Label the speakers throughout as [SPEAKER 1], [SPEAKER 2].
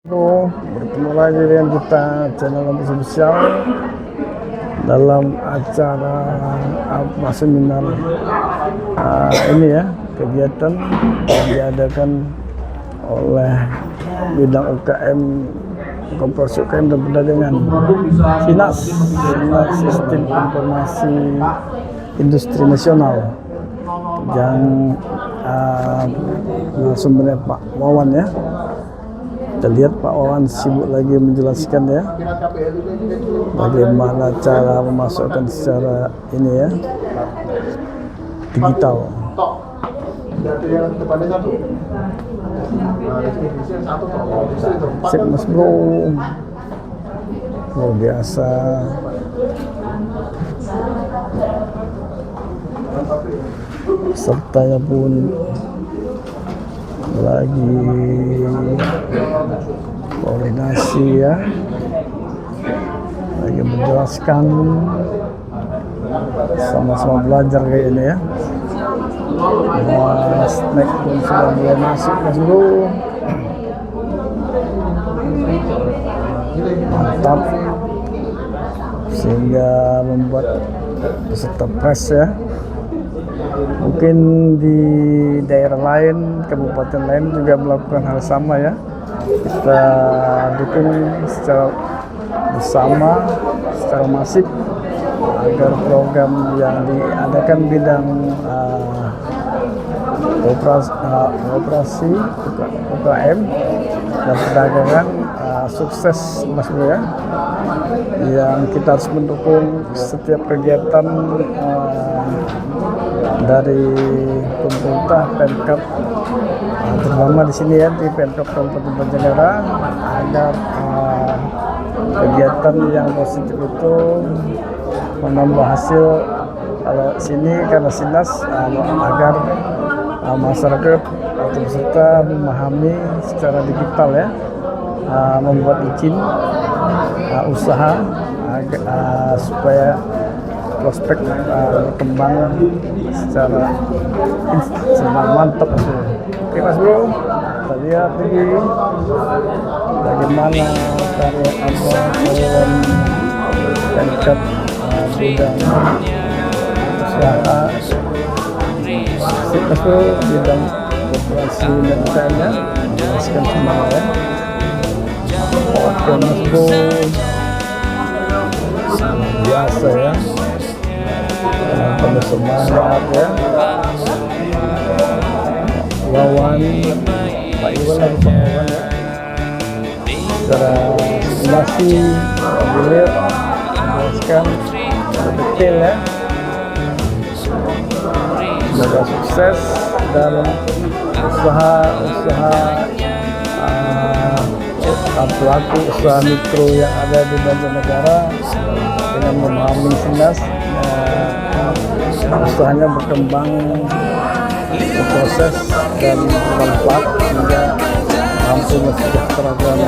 [SPEAKER 1] Halo, bertemu lagi dengan kita channel Lampu Spesial dalam acara seminar ini ya, kegiatan yang diadakan oleh bidang UKM Koperasi UKM dan Perdagangan SINAS, Sistem Informasi Industri Nasional, yang sumbernya Pak Wawan ya. Kita lihat Pak Wawan sibuk lagi menjelaskan ya, bagaimana cara memasukkan secara ini ya, digital. Sip Mas Bro, luar biasa. Pesertanya pun lagi koordinasi ya, lagi menjelaskan, sama-sama belajar kayak ini ya. Snack pun sudah mulai masuk Mas Bro, mantap, sehingga membuat peserta press ya. Mungkin di daerah lain, kabupaten lain juga melakukan hal sama ya. Kita dukung secara bersama, secara masif, agar program yang diadakan bidang operasi UKM dan perdagangan sukses Mas Bro ya. Yang kita harus mendukung setiap kegiatan dari pemerintah, Pemkab, terutama di sini ya, di Pemkab Kabupaten Banjarnegara, agar kegiatan yang positif itu menambah hasil. Kalau sini karena SINAS, agar masyarakat atau peserta memahami secara digital ya, membuat izin usaha supaya prospek berkembang secara mantap. Oke Mas Bro, kita lihat lagi bagaimana karya karyawan Pemkab bidang usaha Mas Bro, bidang operasi dan UKM-nya menjelaskan semua ya. Oke Mas Bro, sangat biasa ya, penuh semangat ya. Wawan, Pak Iwan lagi Pak Wawan ya, secara masih beliau menjelaskan detail ya. Semoga sukses dalam usaha pelaku usaha mikro yang ada di Banjarnegara, dengan memahami SINAS, usahanya berkembang, berproses dan bermanfaat sehingga mampu mensejahterakan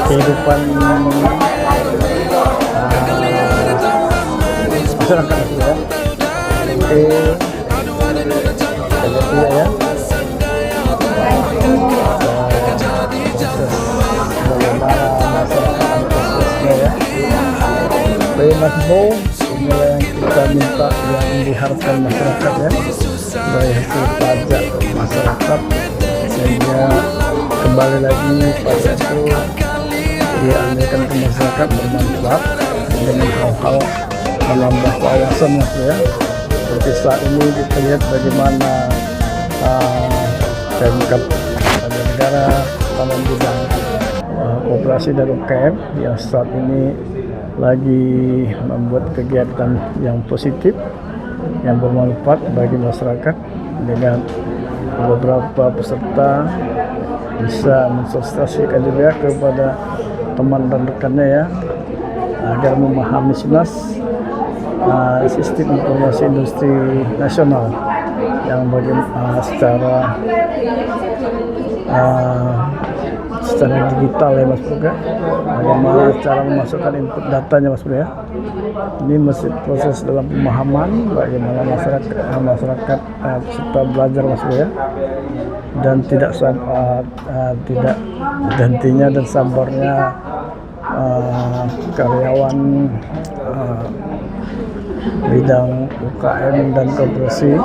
[SPEAKER 1] kehidupan masyarakat ya. Oke, kita ya. Mas Bro, inilah yang kita minta, yang diharapkan masyarakat ya, dari hasil pajak masyarakat, sehingga kembali lagi pajak itu dialihkan ke masyarakat, bermanfaat dengan hal-hal menambah wawasan Mas Bro ya. Seperti saat ini kita lihat bagaimana Pemkab Banjarnegara dalam bidang operasi dan UKM yang saat ini lagi membuat kegiatan yang positif, yang bermanfaat bagi masyarakat, dengan beberapa peserta bisa mensosialisasikan juga kepada teman dan rekannya ya, agar memahami SINAS, Sistem Informasi Industri Nasional, yang secara digital ya Mas Bro ya. Bagaimana cara memasukkan input datanya Mas Bro ya. Ini masih proses dalam pemahaman bagaimana masyarakat peserta belajar Mas Bro ya. dan tidak hentinya dan sabarnya karyawan bidang UKM dan koperasi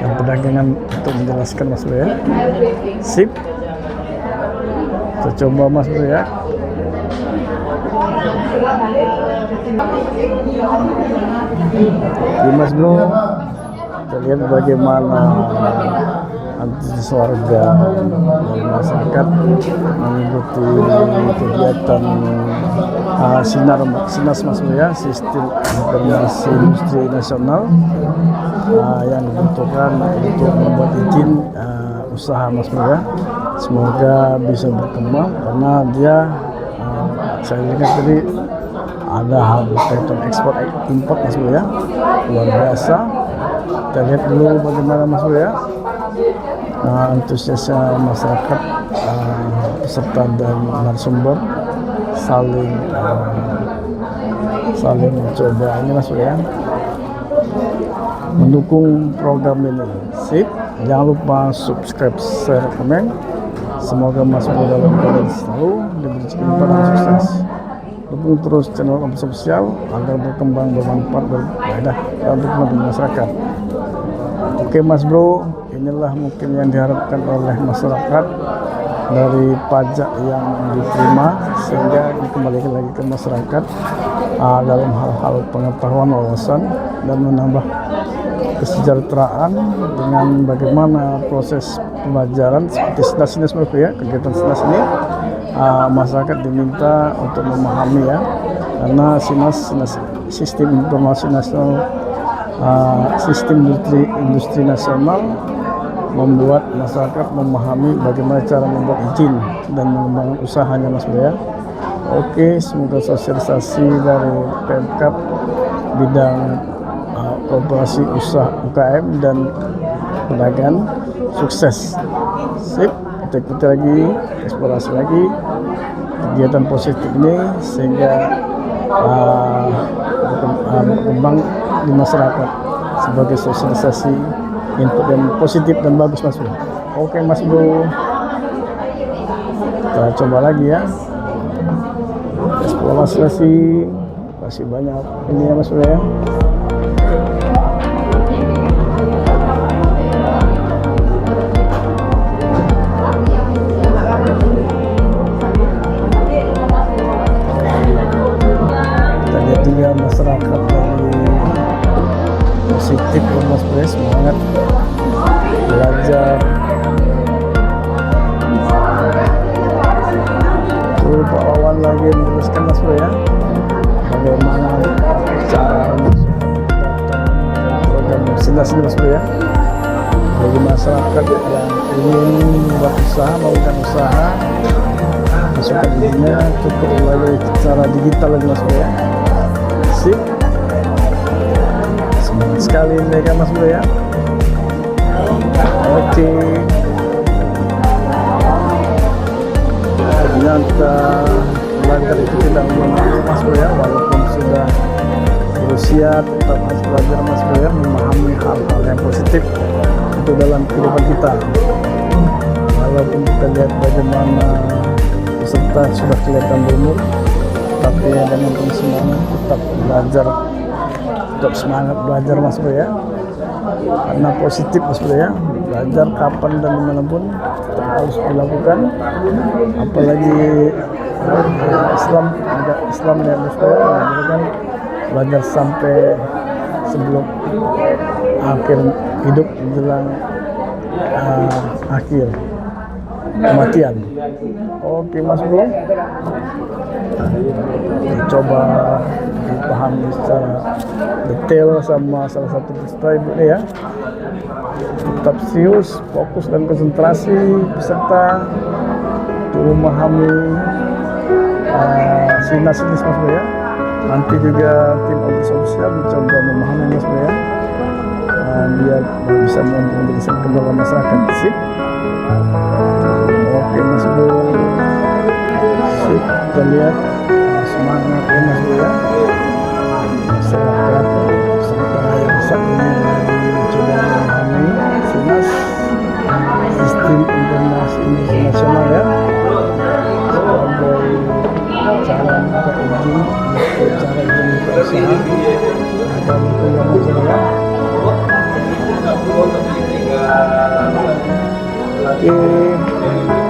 [SPEAKER 1] dan perdagangan untuk menjelaskan Mas Bro ya. Sip, kita coba Mas Bro ya. Oke Mas Bro, kita lihat bagaimana antusias warga dan masyarakat mengikuti kegiatan SINAS Mas Bro ya, Sistem Informasi Industri Nasional yang dibutuhkan untuk membuat izin usaha Mas Bro ya. Semoga bisa berkembang karena dia saya lihat tadi ada hal berkaitan ekspor impor Mas Bro ya, luar biasa. Kita lihat dulu bagaimana Mas Bro ya antusiasnya masyarakat, peserta dan narasumber saling mencoba ini Mas Bro ya, mendukung program ini. Sip, jangan lupa subscribe, share, komen. Semoga Mas Bro dalam keadaan selalu diberi kesempatan sukses. Dukung terus channel Om Sosial agar berkembang, bermanfaat, berfaedah untuk masyarakat. Oke Mas Bro, inilah mungkin yang diharapkan oleh masyarakat dari pajak yang diterima sehingga dikembalikan lagi ke masyarakat dalam hal-hal pengetahuan, wawasan, dan menambah kesejahteraan dengan bagaimana proses pembelajaran seperti SINAS ya, kegiatan SINAS ini masyarakat diminta untuk memahami ya, karena SINAS Sistem Informasi Nasional, Sistem Industri Nasional membuat masyarakat memahami bagaimana cara membuat izin dan mengembangkan usahanya Mas Bro ya. Oke, semoga sosialisasi dari Pemkab bidang Koperasi Usaha UKM dan Perdagangan sukses. Sip, kita ikuti lagi, eksplorasi lagi kegiatan positif ini sehingga berkembang di masyarakat sebagai sosialisasi input yang positif dan bagus Mas Bro. Oke Mas Bro, kita coba lagi ya eksplorasi, masih banyak ini ya Mas Bro ya. Kita lihat juga masyarakat dari positif ya Mas Bro, semangat belajar. Tuh Pak Wawan lagi menjelaskan Mas Bro ya, bagaimana cara program SINAS ini Mas Bro ya, bagi masyarakat yang ingin membuat usaha, melakukan usaha, masukkan izinnya cukup melalui cara digital lagi Mas Bro ya. Sip, semangat sekali mereka Mas Bro ya. Oke, ternyata belajar itu tidak mengenal Mas Bro ya, walaupun sudah berusia tetap harus belajar Mas Bro ya, memahami hal-hal yang positif itu dalam kehidupan kita. Walaupun kita lihat bagaimana peserta sudah kelihatan berumur, tapi ada yang semangat tetap belajar, tetap semangat belajar Mas Bro ya, karena positif Mas Bro ya, belajar kapan dan dimanapun tetap harus dilakukan. Apalagi Islam ya Mas Bro ya, kan belajar sampai sebelum akhir hidup, menjelang akhir kematian. Oke Mas Bro, coba dipahami secara detail sama salah satu peserta Ibu ini ya. Tetap serius, fokus dan konsentrasi peserta untuk memahami SINAS ini Mas Bro ya. Nanti juga tim sosial mencoba memahami Mas Bro ya, biar bisa menjelaskan kepada masyarakat. Sip. Oke Mas Bro, sip, kita lihat semangat ya Mas Bro ya, masyarakat serta yang saat ini lagi mencoba memahami SINAS, Sistem berusaha dan itu yang saya. Oke.